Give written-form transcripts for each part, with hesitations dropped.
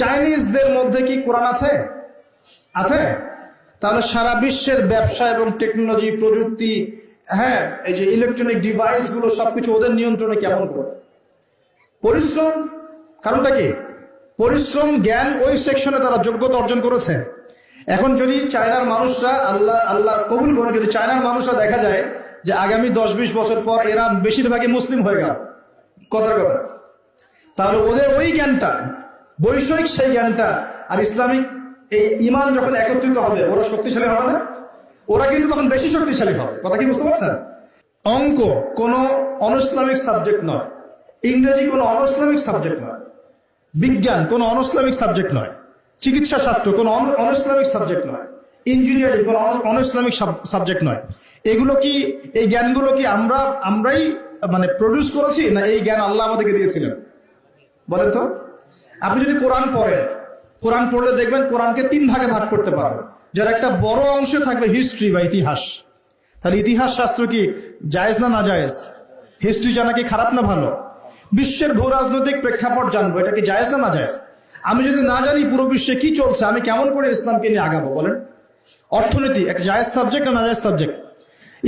চাইনিজদের মধ্যে কি কোরআন আছে? আছে? তাহলে সারা বিশ্বের ব্যবসা এবং টেকনোলজি, প্রযুক্তি, হ্যাঁ, এই যে ইলেকট্রনিক ডিভাইস গুলো সবকিছু ওদের নিয়ন্ত্রণে কেমন করে? পরিশ্রম। কারণটা কি? পরিশ্রম, জ্ঞান, ওই সেকশনে তারা যোগ্যতা অর্জন করেছে। এখন যদি চায়নার মানুষরা, আল্লাহ আল্লাহ কবুল করে, যদি চায়নার মানুষরা দেখা যায় যে আগামী 10-20 বছর পর এরা বেশিরভাগই মুসলিম হয়ে গেল, কথার কথা, তাহলে ওদের ওই জ্ঞানটা, বৈষয়িক সেই জ্ঞানটা আর ইসলামিক এই ইমান যখন একত্রিত হবে, ওরা শক্তিশালী হবে না? ওরা কিন্তু তখন বেশি শক্তিশালী হবে। কথা কি বুঝতে পারছেন? অঙ্ক কোনো অনইসলামিক সাবজেক্ট নয়, ইংরেজি কোনো অনইসলামিক সাবজেক্ট নয়, বিজ্ঞান কোনো অনইসলামিক সাবজেক্ট নয়, চিকিৎসা শাস্ত্র কোনো অনইসলামিক সাবজেক্ট নয়, ইঞ্জিনিয়ারিং কোনো অনইসলামিক সাবজেক্ট নয়। এগুলো কি, এই জ্ঞানগুলো কি আমরাই মানে প্রডিউস করেছি, না এই জ্ঞান আল্লাহ আমাদেরকে দিয়েছিলেন? বলেন তো। আপনি যদি কোরআন পড়েন, কোরআন পড়লে দেখবেন কোরআনকে 3 ভাগে ভাগ করতে পারবেন, যার একটা বড় অংশে থাকবে হিস্ট্রি বা ইতিহাস। তাহলে ইতিহাস শাস্ত্র কি জায়েজ না নাজায়েজ? হিস্ট্রি জানা কি খারাপ না ভালো? বিশ্বের ভূ রাজনৈতিক প্রেক্ষাপট জানবো, এটা কি জায়েজ না নাজায়েজ? আমি যদি না জানি পুরো বিশ্বে কি চলছে, আমি কেমন করে ইসলামকে নিয়ে আগাবো বলেন? অর্থনীতি একটা জায়েজ সাবজেক্ট না নাজায়েজ সাবজেক্ট?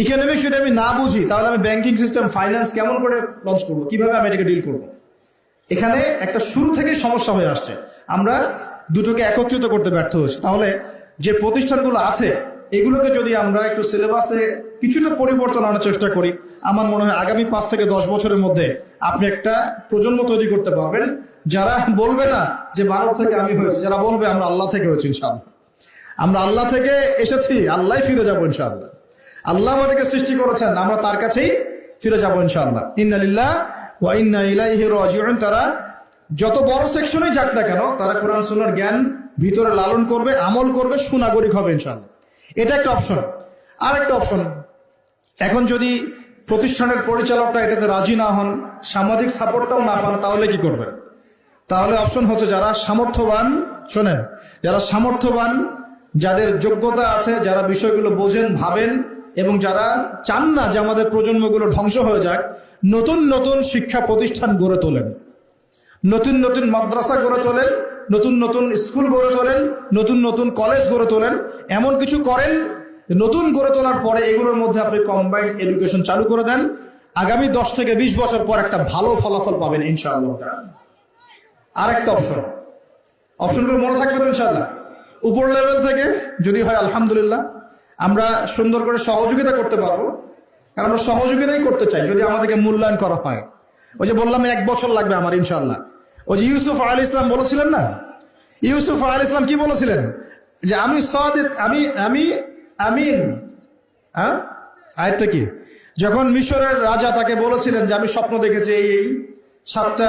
ইকোনমিক্স যদি আমি না বুঝি, তাহলে আমি ব্যাংকিং সিস্টেম, ফাইন্যান্স কেমন করে লঞ্চ করবো, কিভাবে আমি এটাকে ডিল করবো? এখানে একটা শুরু থেকে সমস্যা হয়ে আসছে, আমরা দুটোকে একত্রিত করতে ব্যর্থ হয়েছি। তাহলে যে প্রতিষ্ঠানগুলো আছে, এগুলোকে যদি আমরা একটু সিলেবাসে কিছুটা পরিবর্তন আনার চেষ্টা করি, আমার মনে হয় আগামী 5 থেকে 10 বছরের মধ্যে আপনি একটা প্রজন্ম তৈরি করতে পারবেন, যারা বলবে না যে মানব থেকে আমি হয়েছি, যারা বলবে আমরা আল্লাহ থেকে হয়েছি ইনশাআল্লাহ, আমরা আল্লাহ থেকে এসেছি, আল্লাহ ফিরে যাবো ইনশাআল্লাহ, আল্লাহ আমাদেরকে সৃষ্টি করেছেন, আমরা তার কাছেই ফিরে যাবো ইনশাআল্লাহ। ইন্না লিল্লাহি ওয়া ইন্না ইলাইহি রাজিউন। তারা যত বড় সেকশনেই যাক না কেন, তারা কোরআন সুন্নাহর জ্ঞান ভিতরে লালন করবে, আমল করবে, সুনাগরিক হবে ইনশাআল্লাহ। এটা একটা অপশন। আর একটা অপশন, এখন যদি প্রতিষ্ঠানের পরিচালকরা এটাতে রাজি না হন, সামাজিক সাপোর্টটাও না পান, তাহলে কি করবেন? তাহলে অপশন হচ্ছে যারা সামর্থ্যবান, শোনেন, যারা সামর্থ্যবান, যাদের যোগ্যতা আছে, যারা বিষয়গুলো বোঝেন, ভাবেন, এবং যারা চান না যে আমাদের প্রজন্মগুলো ধ্বংস হয়ে যাক, নতুন নতুন শিক্ষা প্রতিষ্ঠান গড়ে তোলেন, নতুন নতুন মাদ্রাসা গড়ে তোলেন, নতুন নতুন স্কুল গড়ে তোলেন, নতুন নতুন কলেজ গড়ে তোলেন, এমন কিছু করেন, নতুন গড়ে তোলার পরে এগুলোর মধ্যে আপনি কম্বাইন্ড এডুকেশন চালু করে দেন, আগামী 10 থেকে 20 বছর পর একটা ভালো ফলাফল পাবেন ইনশাআল্লাহ। আর একটা অপশন, অপশনগুলো মনে থাকবে তো ইনশাআল্লাহ। উপর লেভেল থেকে যদি হয় আলহামদুলিল্লাহ, আমরা সুন্দর করে সহযোগিতা করতে পারবো, কারণ আমরা সহযোগিতাই করতে চাই যদি আমাদেরকে মূল্যায়ন করা হয়। ওই যে বললাম 1 বছর লাগবে আমার ইনশাআল্লাহ। ওই যে ইউসুফ আলাইহিস সালাম বলেছিলেন না, ইউসুফ আলাইহিস সালাম কি বলেছিলেন? যে আমি সাদিক, আমি আমিন। হ্যাঁ, আয়াতটা কি? যখন মিশরের রাজা তাকে বলেছিলেন যে আমি স্বপ্ন দেখেছি এই 7টা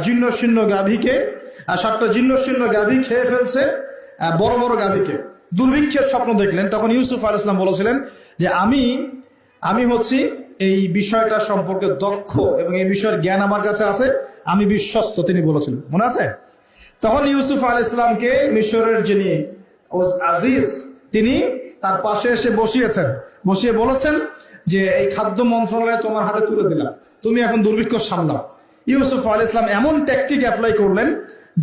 জীর্ণশীর্ণ গাভীকে, 7টা জীর্ণশীর্ণ গাভী খেয়ে ফেলছে বড় বড় গাভীকে, দুর্ভিক্ষের স্বপ্ন দেখলেন, তখন ইউসুফ আলাইহিস সালাম বলেছিলেন যে আমি হচ্ছি এই বিষয়টা সম্পর্কে দক্ষ এবং এই বিষয়ের জ্ঞান আমার কাছে আছে, আমি বিশ্বস্ত, তিনি বলেছিলেন, মনে আছে? তখন ইউসুফ আলাইহিস সালামকে মিশরের যিনি আজিজ, তিনি তার পাশে এসে বসিয়ে বলেছেন যে এই খাদ্য মন্ত্রণালয় তোমার হাতে তুলে দিলাম, তুমি এখন দুর্ভিক্ষ সামলাও। ইউসুফ আলাইহিস সালাম এমন ট্যাকটিক অ্যাপ্লাই করলেন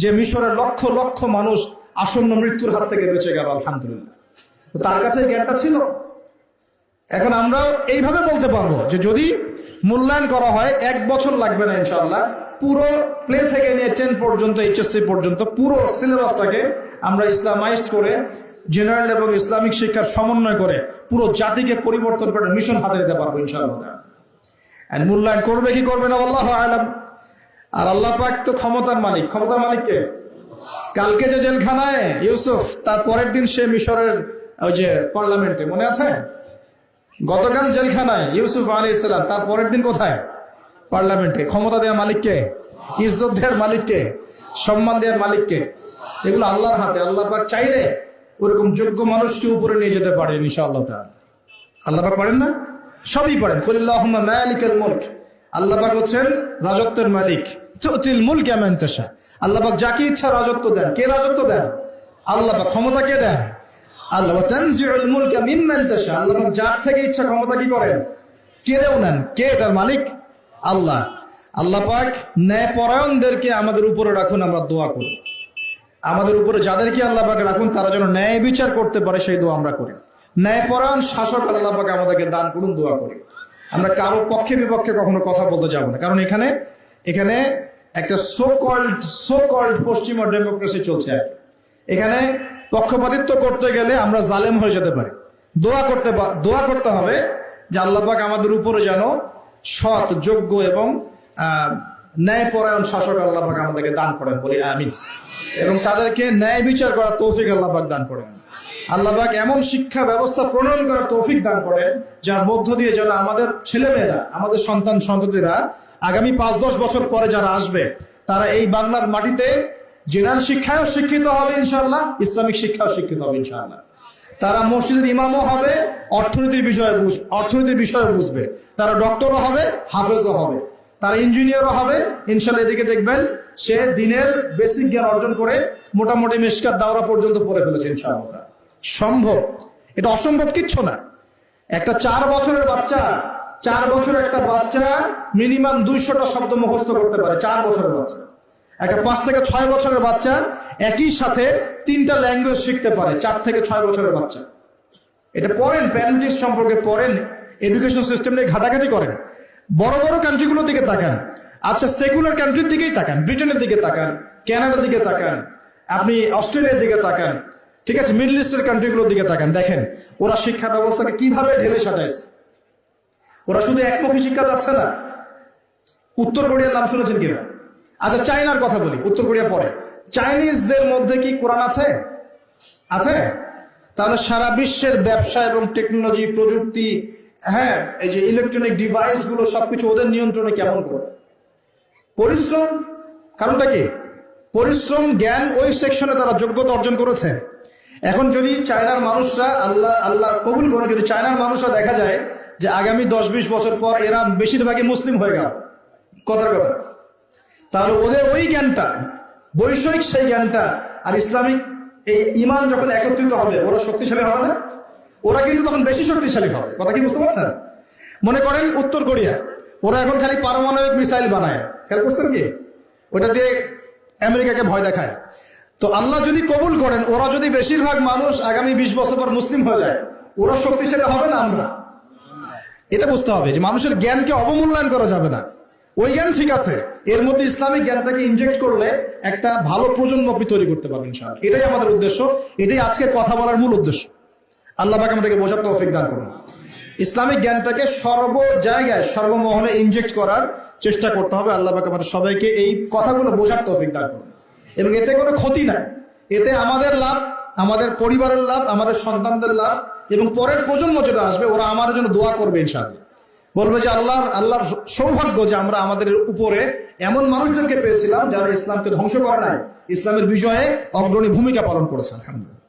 যে মিশরের লক্ষ লক্ষ মানুষ আসন্ন মৃত্যুর হাত থেকে বেঁচে গেল আলহামদুলিল্লাহ। তার কাছে জ্ঞানটা ছিল। এখন আমরাও এইভাবে বলতে পারবো যে যদি মূল্যায়ন করা হয় 1 বছর লাগবে না ইনশাআল্লাহ, পুরো প্লে থেকে নিয়ে 10 পর্যন্ত, এইচএসসি পর্যন্ত পুরো সিলেবাসটাকে আমরা ইসলামাইজড করে, জেনারেল এবং ইসলামিক শিক্ষার সমন্বয় করে পুরো জাতিকে পরিবর্তন করে মিশন হাতে নিতে পারবো ইনশাআল্লাহ। আর মূল্যায়ন করবে কি করবে না আল্লাহু আ'লাম। আর আল্লাহ পাক তো ক্ষমতার মালিক। ক্ষমতার মালিক কে? কালকে যে জেলখানায় ইউসুফ, তার পরের দিন সে মিশরের ওই যে পার্লামেন্টে, মনে আছে? গতকাল জেলখানায় ইউসুফ আলাইহিস সালাম, তার পরের দিন কোথায়? পার্লামেন্টে। ক্ষমতা দেওয়ার মালিককে, ইজ্জত দেওয়ার মালিককে, সম্মান দেওয়ার মালিককে, এগুলো আল্লাহর হাতে। আল্লাহ পাক চাইলে ওরকম যোগ্য মানুষকে উপরে নিয়ে যেতে পারেন ইনশাআল্লাহ তাআলা। আল্লাহ পাক পারেন না? সবই পারেন। কুলিল্লাহুম্মা মালিকাল মুলক, আল্লাহ পাক হচ্ছেন রাজত্বের মালিক। তুতিল মুলকা মান তাশা, আল্লাহ পাক যাকে ইচ্ছা রাজত্ব দেন। কে রাজত্ব দেন? আল্লাহ পাক। ক্ষমতা কে দেন? আল্লাহ। ওয়া তানজিউল মুলকা মিম্মান তাশা, আল্লাহ পাক যার থেকে ইচ্ছা ক্ষমতা কি করেন? কেড়েও নেন। কে এটার মালিক? আল্লাহ। আল্লাহ পাক ন্যায়পরায়ণদেরকে আমাদের উপরে রাখুন, আমরা দোয়া করি। আমাদের উপরে যাদেরকে আল্লাহ পাক রাখুন তারা যেন ন্যায় বিচার করতে পারে সেই দোয়া আমরা করি। ন্যায়পরায়ণ শাসক আল্লাহ পাক আমাদেরকে দান করুন, দোয়া করি। আমরা কারো পক্ষে বিপক্ষে কখনো কথা বলতে যাবো না, কারণ এখানে একটা সো কল্ড পশ্চিমা ডেমোক্রেসি চলছে। এখানে পক্ষপাতিত্ব করতে গেলে আমরা জালেম হয়ে যেতে পারি। দোয়া করতে হবে যে আল্লাহ পাক আমাদের উপরে যেন সৎ, যোগ্য এবং ন্যায়পরায়ণ শাসক আল্লাহ পাক আমাদেরকে দান করেন, বলি আমিন। এবং তাদেরকে ন্যায় বিচার করার তৌফিক আল্লাহ পাক দান করেন। আল্লাহ পাক এমন শিক্ষা ব্যবস্থা প্রণয়ন করার তৌফিক দান করেন যার মধ্য দিয়ে যেন আমাদের ছেলেমেয়েরা, আমাদের সন্তান সন্ততিরা আগামী 5-10 বছর পরে যারা আসবে তারা এই বাংলার মাটিতে জেনারেল শিক্ষায়ও শিক্ষিত হবে ইনশাআল্লাহ, ইসলামিক শিক্ষাও শিক্ষিত হবে ইনশাআল্লাহ। তারা মসজিদের ইমামও হবে, অর্থনীতির বিষয়ে বুঝবে। তারা ডক্টরও হবে, হাফেজও হবে, তারা ইঞ্জিনিয়ারও হবে ইনশাআল্লাহ। এদিকে দেখবেন সে দিনের বেসিক জ্ঞান অর্জন করে মোটামুটি মিশকাত দাওরা পর্যন্ত পড়ে ফেলেছে ইনশাআল্লাহ। সম্ভব, এটা অসম্ভব কিচ্ছু না। একটা 4 বছরের বাচ্চা, 4 বছরের একটা বাচ্চা মিনিমাম 200টা শব্দ মুখস্থ করতে পারে। 4 বছরের বাচ্চা। একটা 5 থেকে 6 বছরের বাচ্চা একই সাথে 3টা ল্যাঙ্গুয়েজ শিখতে পারে। 4 থেকে 6 বছরের বাচ্চা। এটা পড়েন, প্যারেন্টিং সম্পর্কে পড়েন, এডুকেশন সিস্টেম নিয়ে ঘাটাঘাটি করেন। বড় বড় কান্ট্রিগুলোর দিকে তাকান। আচ্ছা, সেকুলার কান্ট্রির দিকেই তাকান, ব্রিটেনের দিকে তাকান, কানাডার দিকে তাকান, আপনি অস্ট্রেলিয়ার দিকে তাকান, ঠিক আছে, মিডল ইস্টের কান্ট্রিগুলোর দিকে তাকান। দেখেন ওরা শিক্ষা ব্যবস্থাকে কিভাবে ঢেলে সাজাইছে। ওরা শুধু একমুখী শিক্ষা যাচ্ছে না। উত্তর কোরিয়ার নাম শুনেছেন কিনা? আচ্ছা, চায়নার কথা বলি, উত্তর কোরিয়া পরে। চাইনিজদের মধ্যে কি কোরআন আছে? আছে? তাহলে সারা বিশ্বের ব্যবসা এবং টেকনোলজি, প্রযুক্তি, এই যে ইলেকট্রনিক ডিভাইস গুলো সবকিছু ওদের নিয়ন্ত্রণে কেমন করে? পরিশ্রম। কারণটা কি? পরিশ্রম, জ্ঞান, ওই সেকশনে তারা যোগ্যতা অর্জন করেছে। এখন যদি চায়নার মানুষরা আল্লাহ কবুল করে, যদি চায়নার মানুষরা দেখা যায় যে আগামী 10-20 বছর পর এরা বেশিরভাগই মুসলিম হয়ে গেল, কথার কথা, তাহলে ওদের ওই জ্ঞানটা, বৈষয়িক সেই জ্ঞানটা আর ইসলামিক এই ইমান যখন একত্রিত হবে, ওরা শক্তিশালী হবে না? ওরা কিন্তু তখন বেশি শক্তিশালী হবে। কথা কি বুঝতে পারছেন? মনে করেন উত্তর কোরিয়া, ওরা এখন খালি পারমাণবিক মিসাইল বানায়, খেয়াল করছেন কি? ওটা দিয়ে আমেরিকাকে ভয় দেখায়। তো আল্লাহ যদি কবুল করেন, ওরা যদি বেশিরভাগ মানুষ আগামী 20 বছর পর মুসলিম হয়ে যায়, ওরা শক্তিশালী হবে না আমরা? এটা বুঝতে হবে যে মানুষের জ্ঞানকে অবমূল্যায়ন করা যাবে না। ওই জ্ঞান ঠিক আছে, এর মধ্যে ইসলামিক জ্ঞানটাকে ইনজেক্ট করলে একটা ভালো প্রজন্ম আপনি তৈরি করতে পারবেন ইনশাআল্লাহ। এটাই আমাদের উদ্দেশ্য, এটাই আজকের কথা বলার মূল উদ্দেশ্য। আল্লাহ পাক আমাদেরকে বোঝার তৌফিক দান করুন। ইসলামিক জ্ঞানটাকে সর্ব জায়গায়, সর্বমহলে ইনজেক্ট করার চেষ্টা করতে হবে। আল্লাহ পাক আমাদের সবাইকে এই কথাগুলো বোঝার তৌফিক দান করুন। এবং এতে কোনো ক্ষতি নাই, এতে আমাদের লাভ, আমাদের পরিবারের লাভ, আমাদের সন্তানদের লাভ, এবং পরের প্রজন্ম যেটা আসবে ওরা আমাদের জন্য দোয়া করবে ইনশাআল্লাহ। বলবে যে আল্লাহর সৌভাগ্য যে আমরা আমাদের উপরে এমন মানুষদেরকে পেয়েছিলাম যারা ইসলামকে ধ্বংস করে নাই, ইসলামের বিজয়ে অগ্রণী ভূমিকা পালন করেছে। আলহামদুলিল্লাহ।